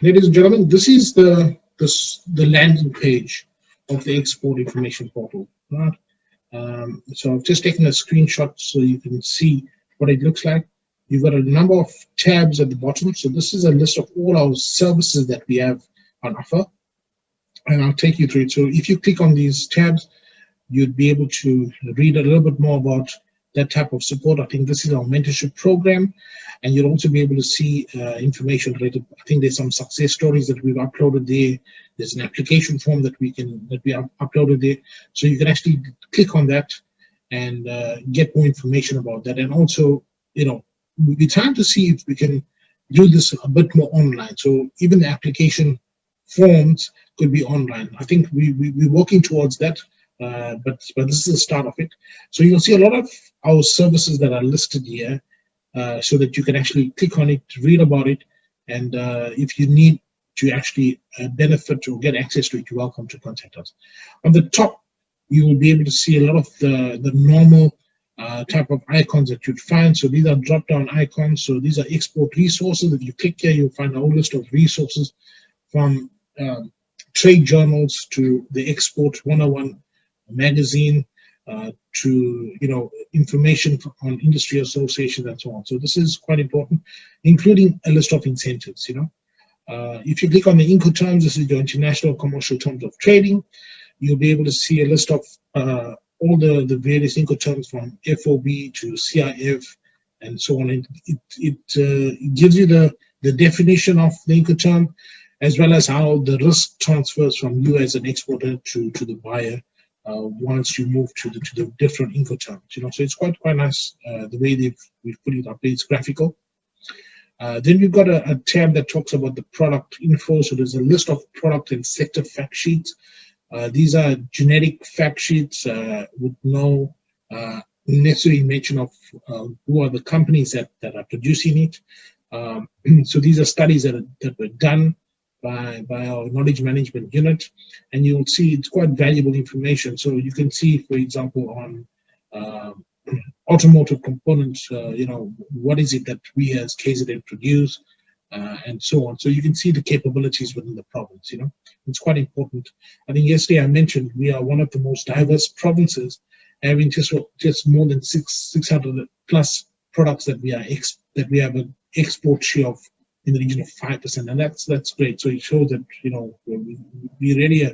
Ladies and gentlemen, this is the landing page of the export information portal. Right? So I've just taken a screenshot so you can see what it looks like. You've got a number of tabs at the bottom. So this is a list of all our services that we have on offer, and I'll take you through it. So if you click on these tabs, you'd be able to read a little bit more about that type of support. I think this is our mentorship program, and you'll also be able to see information related. I think there's some success stories that we've uploaded there. There's an application form that we have uploaded there, so you can actually click on that and get more information about that. And also, we're trying to see if we can do this a bit more online. So even the application forms could be online. I think we're working towards that. But this is the start of it. So you'll see a lot of our services that are listed here, so that you can actually click on it, read about it, and if you need to actually benefit or get access to it, you're welcome to contact us. On the top, you will be able to see a lot of the normal type of icons that you'd find. So these are drop-down icons. So these are export resources. If you click here, you'll find a whole list of resources from trade journals to the Export 101 magazine, to information on industry associations and so on. So this is quite important, including a list of incentives. If you click on the Incoterms, this is your international commercial terms of trading. You'll be able to see a list of all the various Incoterms from FOB to CIF and so on. It gives you the definition of the Incoterm, as well as how the risk transfers from you as an exporter to the buyer once you move to the different Incoterms. So it's quite nice the way we've put it up. It's graphical. Then we've got a tab that talks about the product info. So there's a list of product and sector fact sheets. These are generic fact sheets with no necessary mention of who are the companies that are producing it. So these are studies that were done by our knowledge management unit, and you'll see it's quite valuable information. So you can see, for example, on automotive components, what is it that we as KZN produce, and so on. So you can see the capabilities within the province. It's quite important. I think yesterday I mentioned we are one of the most diverse provinces, having just more than 600 plus products that we have an export share of in the region of 5%, and that's great. So it shows that we really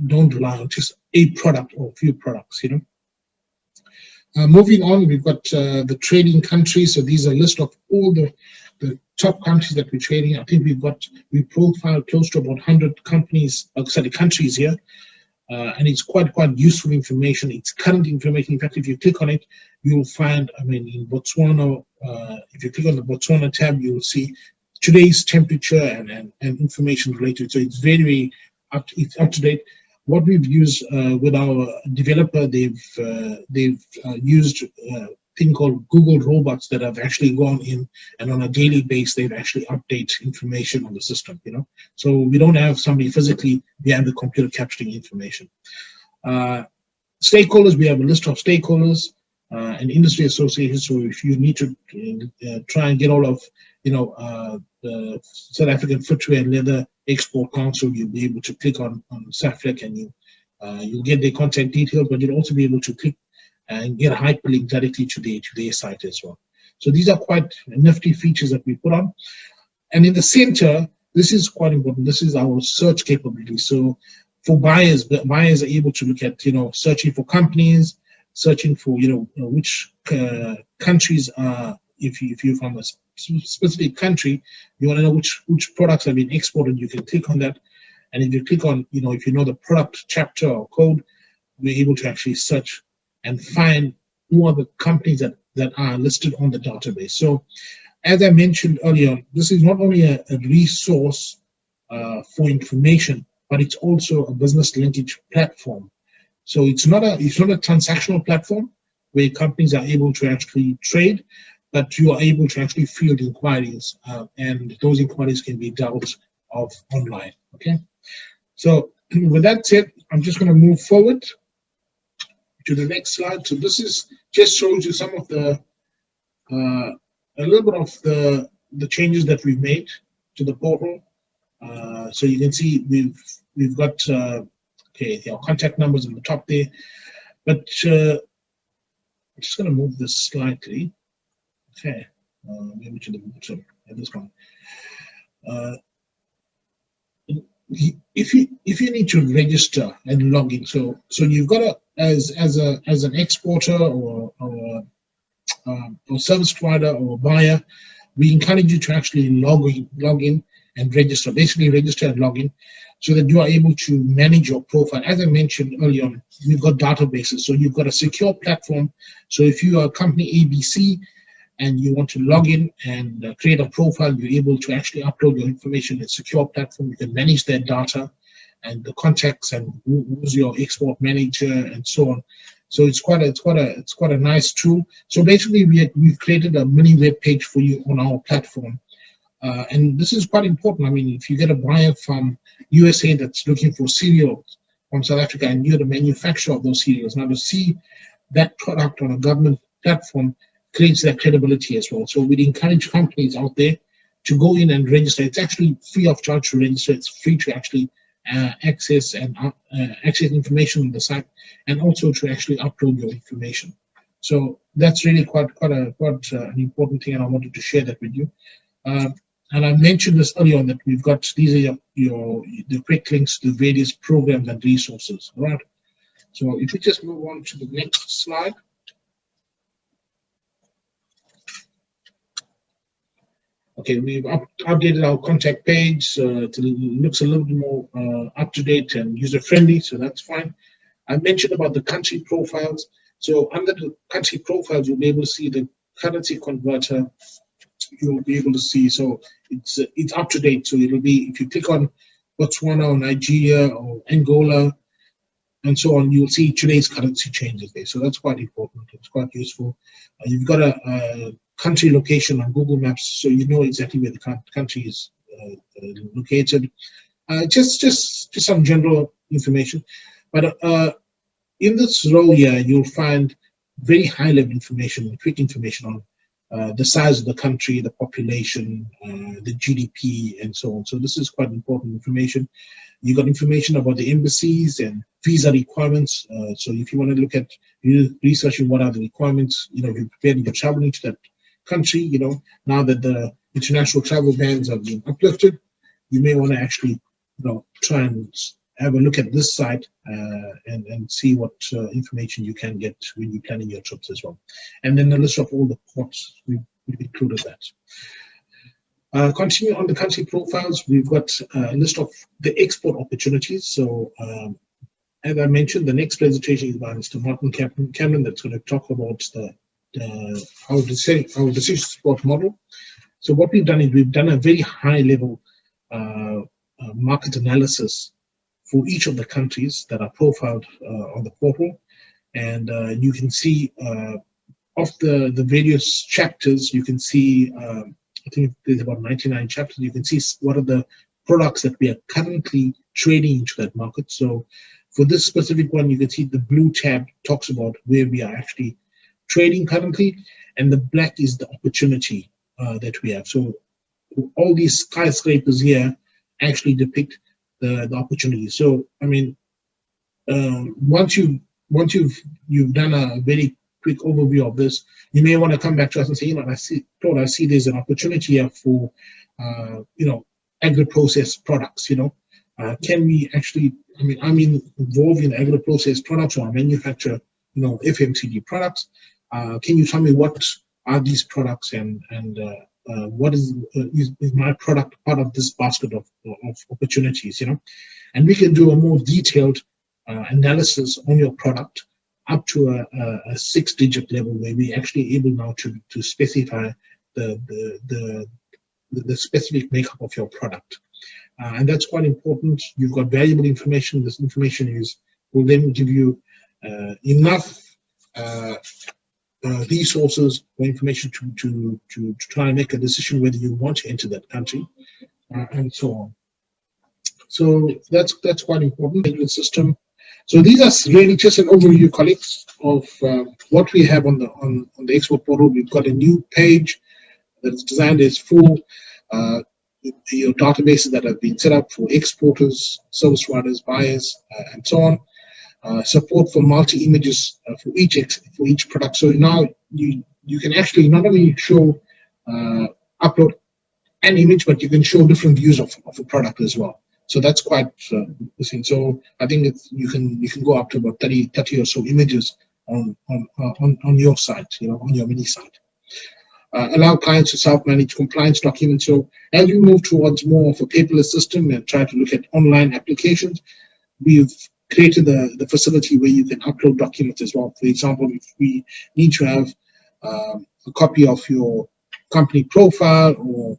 don't rely on just a product or a few products. Moving on, we've got the trading countries. So these are a list of all the top countries that we're trading. I think we profiled close to about 100 countries here, and it's quite useful information. It's current information. In fact, if you click on it, you'll find, in Botswana, if you click on the Botswana tab, you will see today's temperature and information related. So it's very up to date. What we've used with our developer, they've used a thing called Google robots that have actually gone in, and on a daily basis they've actually update information on the system. So we don't have somebody physically behind the computer capturing information. Stakeholders, we have a list of stakeholders and industry associations. So if you need to try and get all of the South African Footwear and Leather Export Council, you'll be able to click on SAFLEC, and you'll get their contact details, but you'll also be able to click and get a hyperlink directly to their site as well. So these are quite nifty features that we put on. And in the center, this is quite important. This is our search capability. So for buyers are able to look at searching for companies, searching for which countries are. If you're from a specific country, you want to know which products have been exported, you can click on that. And if you click on, if you know the product chapter or code, we're able to actually search and find who are the companies that are listed on the database. So as I mentioned earlier, this is not only a resource for information, but it's also a business linkage platform. So it's not a transactional platform where companies are able to actually trade, but you are able to actually field inquiries, and those inquiries can be dealt of online. Okay, so with that said, I'm just going to move forward to the next slide. So this is just shows you some of the a little bit of the changes that we've made to the portal. So you can see we've got okay, our contact numbers on the top there. But I'm just going to move this slightly. Okay, maybe to the bottom at this one. If you need to register and log in, so you've got to as an exporter or service provider or buyer, we encourage you to actually log in and register. Basically, register and log in, so that you are able to manage your profile. As I mentioned earlier on, we've got databases, so you've got a secure platform. So if you are company ABC and you want to log in and create a profile, you're able to actually upload your information in a secure platform. You can manage that data and the contacts and who's your export manager and so on. So it's quite a nice tool. So basically, we've created a mini web page for you on our platform. And this is quite important. I mean, if you get a buyer from USA that's looking for cereals from South Africa and you're the manufacturer of those cereals, now to see that product on a government platform creates that credibility as well. So we'd encourage companies out there to go in and register. It's actually free of charge to register. It's free to actually access information on the site, and also to actually upload your information. So that's really quite an important thing, and I wanted to share that with you. And I mentioned this earlier on, that we've got, these are the quick links to various programs and resources. All right. So if we just move on to the next slide. Okay, we've updated our contact page. It looks a little bit more up to date and user friendly, so that's fine. I mentioned about the country profiles. So under the country profiles, you'll be able to see the currency converter. You'll be able to see, so it's up to date. So it'll be, if you click on Botswana or Nigeria or Angola and so on, you'll see today's currency changes there. So that's quite important. It's quite useful. You've got a country location on Google Maps, so you know exactly where the country is located. Just some general information. But in this row here, you'll find very high-level information, quick information on the size of the country, the population, the GDP, and so on. So this is quite important information. You got information about the embassies and visa requirements. So if you want to look at researching what are the requirements, you know, if you're preparing for traveling to that country, you know, now that the international travel bans have been uplifted, you may want to actually, you know, try and have a look at this site and see what information you can get when you're planning your trips as well. And then a list of all the ports, we've included that. Continue on the country profiles, we've got a list of the export opportunities. So as I mentioned, the next presentation is by Mr. Martin Cameron, that's going to talk about our decision support model. So what we've done is we've done a very high level market analysis for each of the countries that are profiled on the portal, and you can see of the various chapters, you can see I think there's about 99 chapters. You can see what are the products that we are currently trading into that market. So for this specific one, you can see the blue tab talks about where we are actually trading currently, and the black is the opportunity that we have. So all these skyscrapers here actually depict the opportunity. So I mean, once you've done a very quick overview of this, you may want to come back to us and say, you know, I see there's an opportunity here for you know, agri-processed products. You know, can we actually? I mean, I'm involved in agri-processed products, or I manufacture, you know, FMCG products. Can you tell me what are these products, and what is my product part of this basket of opportunities, you know? And we can do a more detailed analysis on your product up to a 6-digit level, where we actually able now to specify the specific makeup of your product. And that's quite important. You've got valuable information. This information will then give you enough resources or information to try and make a decision whether you want to enter that country, and so on. So that's quite important. Payment system. So these are really just an overview, colleagues, of what we have on the export portal. We've got a new page that's designed as full your databases that have been set up for exporters, service providers, buyers, and so on. Support for multi images for each product. So now you can actually not only show upload an image, but you can show different views of a product as well. So that's quite interesting. So I think you can go up to about 30 or so images on your site, on your mini site. Allow clients to self-manage compliance documents. So as we move towards more of a paperless system and try to look at online applications, we've created the facility where you can upload documents as well. For example, if we need to have a copy of your company profile or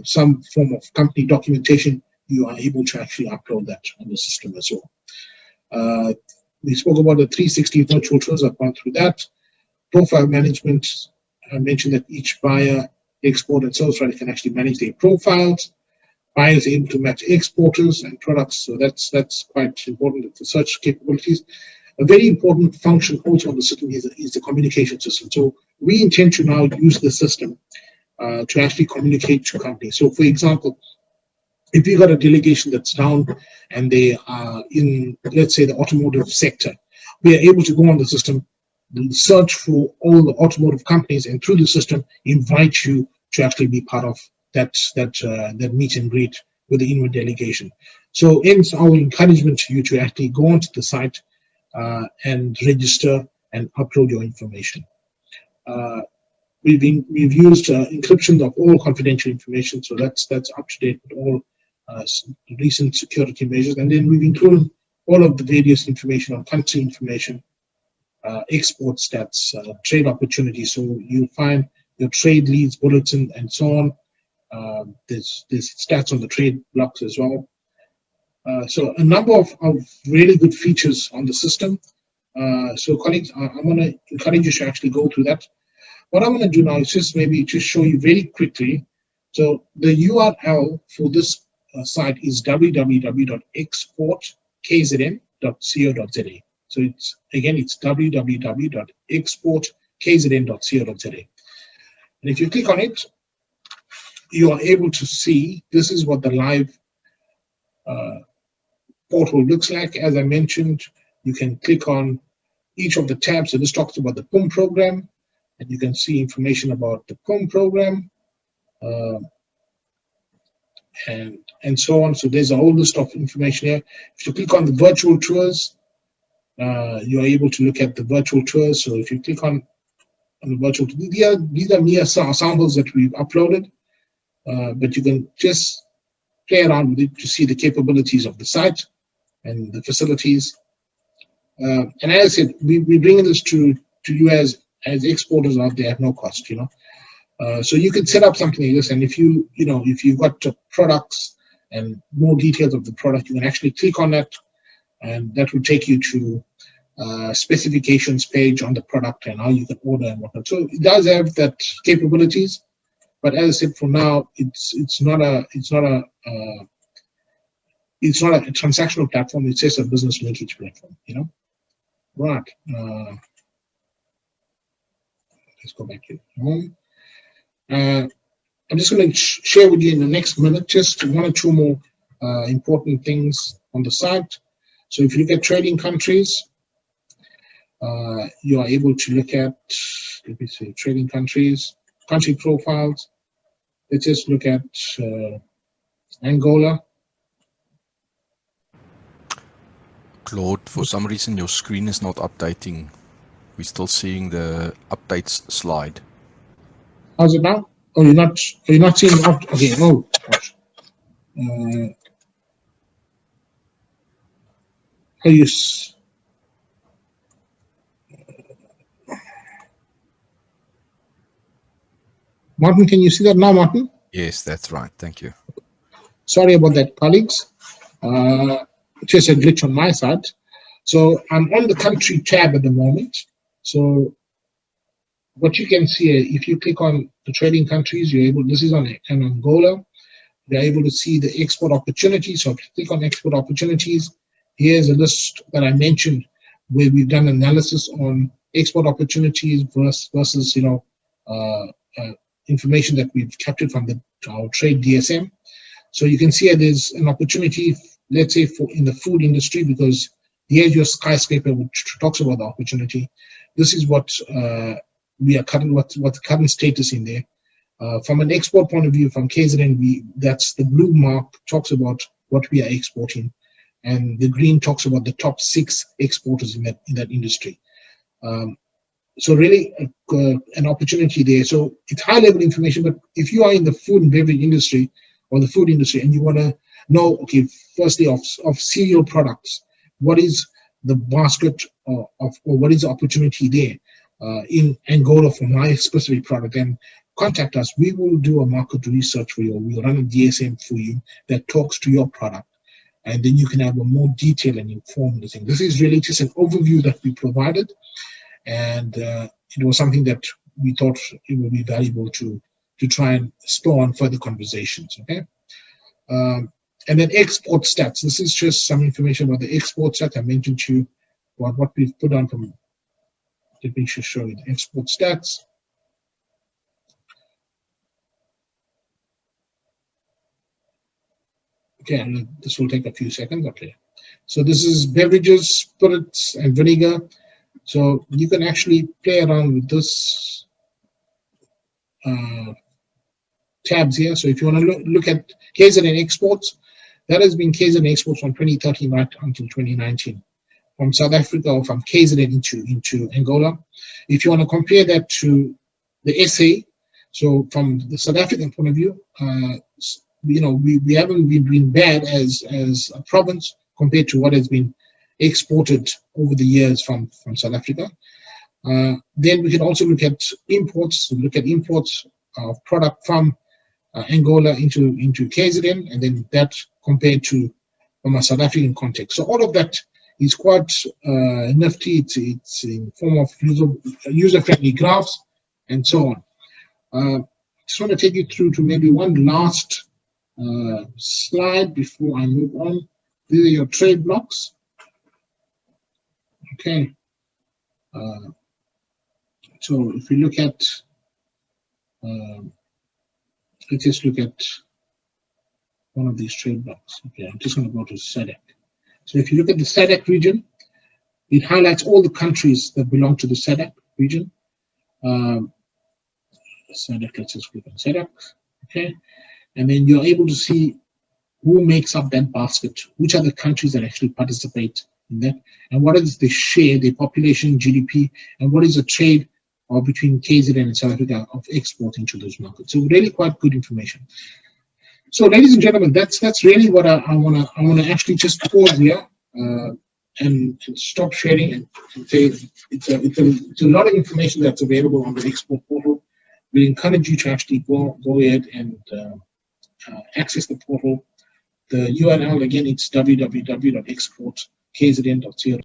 some form of company documentation, you are able to actually upload that on the system as well. We spoke about the 360 virtual tours. I've gone through that. Profile management. I mentioned that each buyer, exporter, and service provider can actually manage their profiles. Buyers are able to match exporters and products, so that's quite important for search capabilities. A very important function also on the system is the communication system. So we intend to now use the system to actually communicate to companies. So for example, if you've got a delegation that's down and they are in, let's say, the automotive sector, we are able to go on the system, search for all the automotive companies, and through the system invite you to actually be part of that meet and greet with the Inuit delegation. So hence our encouragement to you to actually go onto the site and register and upload your information. We've used encryption of all confidential information, so that's up to date with all recent security measures, and then we've included all of the various information on country information, export stats, trade opportunities. So you'll find your trade leads bulletin and so on. There's stats on the trade blocks as well. So a number of really good features on the system. So colleagues, I'm going to encourage you to actually go through that. What I'm going to do now is just show you very quickly. So the URL for this site is www.exportkzn.co.za. So it's www.exportkzn.co.za. And if you click on it, you are able to see this is what the live portal looks like. As I mentioned, you can click on each of the tabs. So this talks about the PUM program, and you can see information about the PUM program and so on. So there's a whole list of information here. If you click on the virtual tours, you are able to look at the virtual tours. So if you click on the virtual tours, these are mere samples that we've uploaded, but you can just play around with it to see the capabilities of the site and the facilities. And as I said, we're bringing this to you as exporters out there at no cost, So you can set up something like this, and if you've got products and more details of the product, you can actually click on that, and that will take you to specifications page on the product and how you can order and whatnot. So it does have that capabilities, but as I said, for now, it's not a transactional platform. It's just a business linkage platform, Right. Let's go back to home. I'm just going to share with you in the next minute just one or two more important things on the site. So if you look at trading countries, you are able to look at, let me see, trading countries, country profiles. Let's just look at Angola. Claude, for some reason your screen is not updating. We're still seeing the updates slide. How's it now? Oh, you're not seeing the okay. Oh gosh. Martin, can you see that now, Martin? Yes, that's right. Thank you. Sorry about that, colleagues. Just a glitch on my side. So I'm on the country tab at the moment. So what you can see, if you click on the trading countries, you're able, this is on Angola, you're able to see the export opportunities. So if you click on export opportunities, here's a list that I mentioned where we've done analysis on export opportunities versus information that we've captured from our trade DSM. So you can see there's an opportunity, let's say, for in the food industry, because here's your skyscraper which talks about the opportunity. This is what we are current, what the current status in there. From an export point of view, from KZN, that's the blue mark talks about what we are exporting, and the green talks about the top 6 exporters in that industry. So really an opportunity there. So it's high level information, but if you are in the food and beverage industry or the food industry and you want to know, okay, firstly of cereal products, what is the basket or what is the opportunity there in Angola for my specific product, then contact us. We will do a market research for you. We'll run a DSM for you that talks to your product, and then you can have a more detailed and informed thing. This is really just an overview that we provided, and it was something that we thought it would be valuable to try and store on further conversations. Okay, and then export stats. This is just some information about the export stats. I mentioned to you what we've put on from. Let me just show you the export stats. Okay, and this will take a few seconds. Okay, so this is beverages, spirits, and vinegar. So you can actually play around with this tabs here. So if you want to look at KZN exports, that has been KZN exports from 2013 right until 2019 from South Africa, or from KZN into Angola. If you want to compare that to the SA, so from the South African point of view, you know, we haven't been doing bad as a province compared to what has been exported over the years from South Africa. Then we can also look at imports. Look at imports of product from Angola into KZN, and then that compared to from a South African context. So all of that is quite nifty. It's in form of user-friendly graphs and so on. Just want to take you through to maybe one last slide before I move on. These are your trade blocks. Okay. So if we look at, let's just look at one of these trade blocks. Okay, I'm just going to go to SADC. So if you look at the SADC region, it highlights all the countries that belong to the SADC region. SADC, let's just click on SADC. Okay, and then you're able to see who makes up that basket, which are the countries that actually participate in that, and what is the share, their population, GDP, and what is the trade between KZN and South Africa of exporting to those markets. So really quite good information. So ladies and gentlemen, that's really what I wanna actually just pause here and stop sharing and say it's a lot of information that's available on the export portal. We encourage you to actually go ahead and access the portal. The URL again, it's www.exportkzn.co.